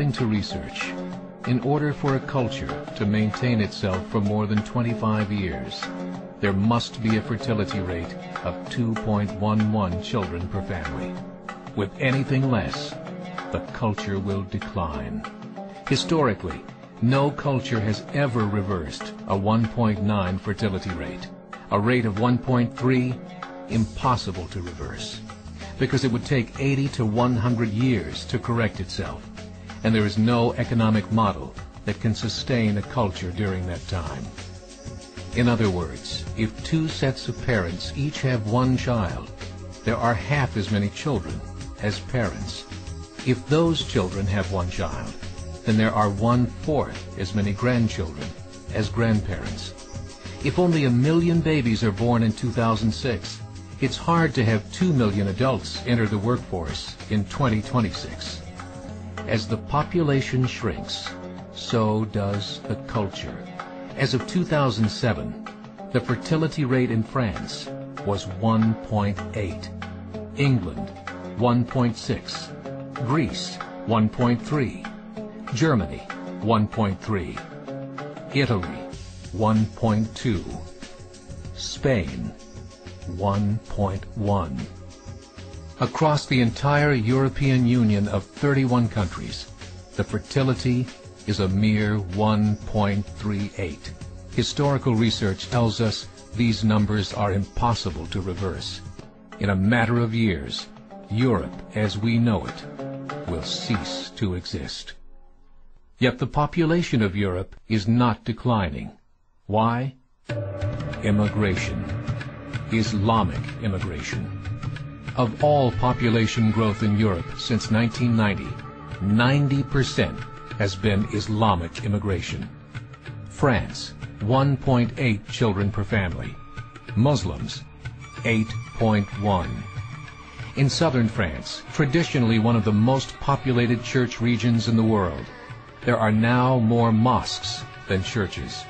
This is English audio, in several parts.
According to research, in order for a culture to maintain itself for more than 25 years, there must be a fertility rate of 2.11 children per family. With anything less, the culture will decline. Historically, no culture has ever reversed a 1.9 fertility rate. A rate of 1.3, impossible to reverse, because it would take 80 to 100 years to correct itself, and there is no economic model that can sustain a culture during that time. In other words, if two sets of parents each have one child, there are half as many children as parents. If those children have one child, then there are 1/4 as many grandchildren as grandparents. If only 1 million babies are born in 2006, it's hard to have 2 million adults enter the workforce in 2026. As the population shrinks, so does the culture. As of 2007, the fertility rate in France was 1.8, England 1.6, Greece 1.3, Germany 1.3, Italy 1.2, Spain 1.1. Across the entire European Union of 31 countries, the fertility is a mere 1.38. Historical research tells us these numbers are impossible to reverse. In a matter of years, Europe as we know it will cease to exist. Yet the population of Europe is not declining. Why? Immigration. Islamic immigration. Of all population growth in Europe since 1990, 90% has been Islamic immigration. France, 1.8 children per family. Muslims, 8.1. In southern France, traditionally one of the most populated church regions in the world, there are now more mosques than churches.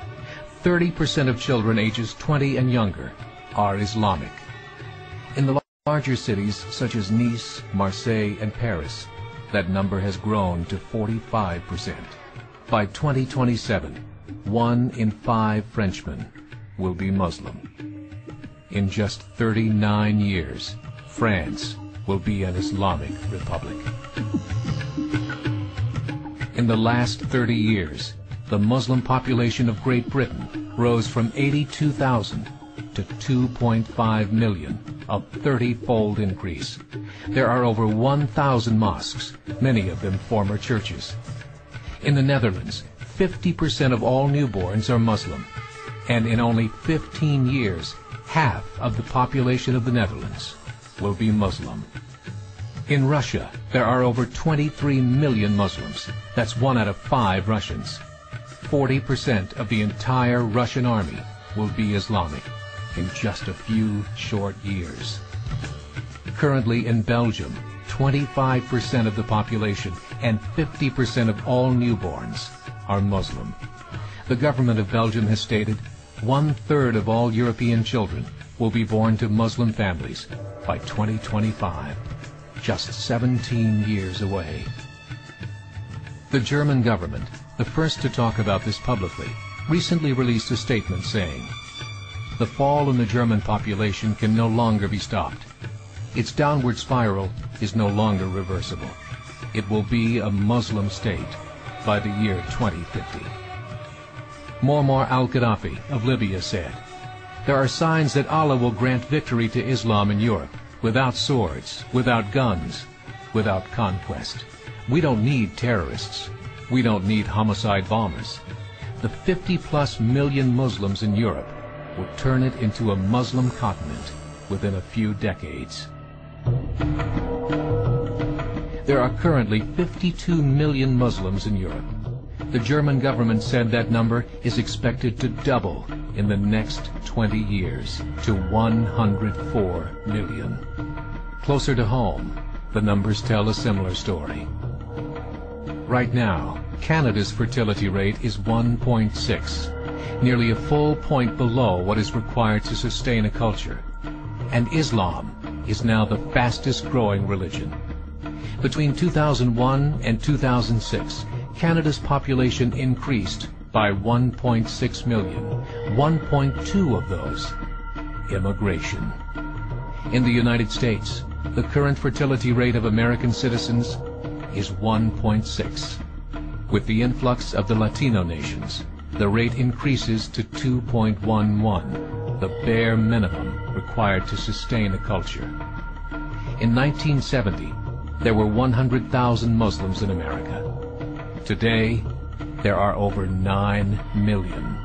30% of children ages 20 and younger are Islamic. In the larger cities such as Nice, Marseille, and Paris, that number has grown to 45%. By 2027, 1 in 5 Frenchmen will be Muslim. In just 39 years, France will be an Islamic republic. In the last 30 years, the Muslim population of Great Britain rose from 82,000 to 2.5 million, a 30-fold increase. There are over 1,000 mosques, many of them former churches. In the Netherlands, 50% of all newborns are Muslim, and in only 15 years, half of the population of the Netherlands will be Muslim. In Russia, there are over 23 million Muslims. That's 1 out of 5 Russians. 40% of the entire Russian army will be Islamic in just a few short years. Currently in Belgium, 25% of the population and 50% of all newborns are Muslim. The government of Belgium has stated 1/3 of all European children will be born to Muslim families by 2025, just 17 years away. The German government, the first to talk about this publicly, recently released a statement saying, "The fall in the German population can no longer be stopped. Its downward spiral is no longer reversible. It will be a Muslim state by the year 2050. Muammar al-Gaddafi of Libya said, "There are signs that Allah will grant victory to Islam in Europe, without swords, without guns, without conquest. We don't need terrorists. We don't need homicide bombers. The 50+ million Muslims in Europe will turn it into a Muslim continent within a few decades." There are currently 52 million Muslims in Europe. The German government said that number is expected to double in the next 20 years to 104 million. Closer to home, the numbers tell a similar story. Right now, Canada's fertility rate is 1.6, nearly a full point below what is required to sustain a culture. And Islam is now the fastest growing religion. Between 2001 and 2006, Canada's population increased by 1.6 million, 1.2 of those immigration. In the United States, the current fertility rate of American citizens is 1.6. With the influx of the Latino nations, the rate increases to 2.11, the bare minimum required to sustain a culture. In 1970, there were 100,000 Muslims in America. Today, there are over 9 million.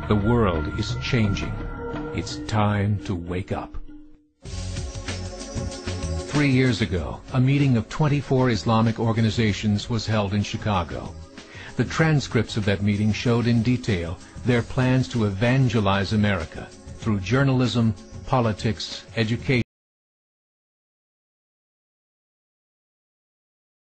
The world is changing. It's time to wake up. 3 years ago, a meeting of 24 Islamic organizations was held in Chicago. The transcripts of that meeting showed in detail their plans to evangelize America through journalism, politics, education,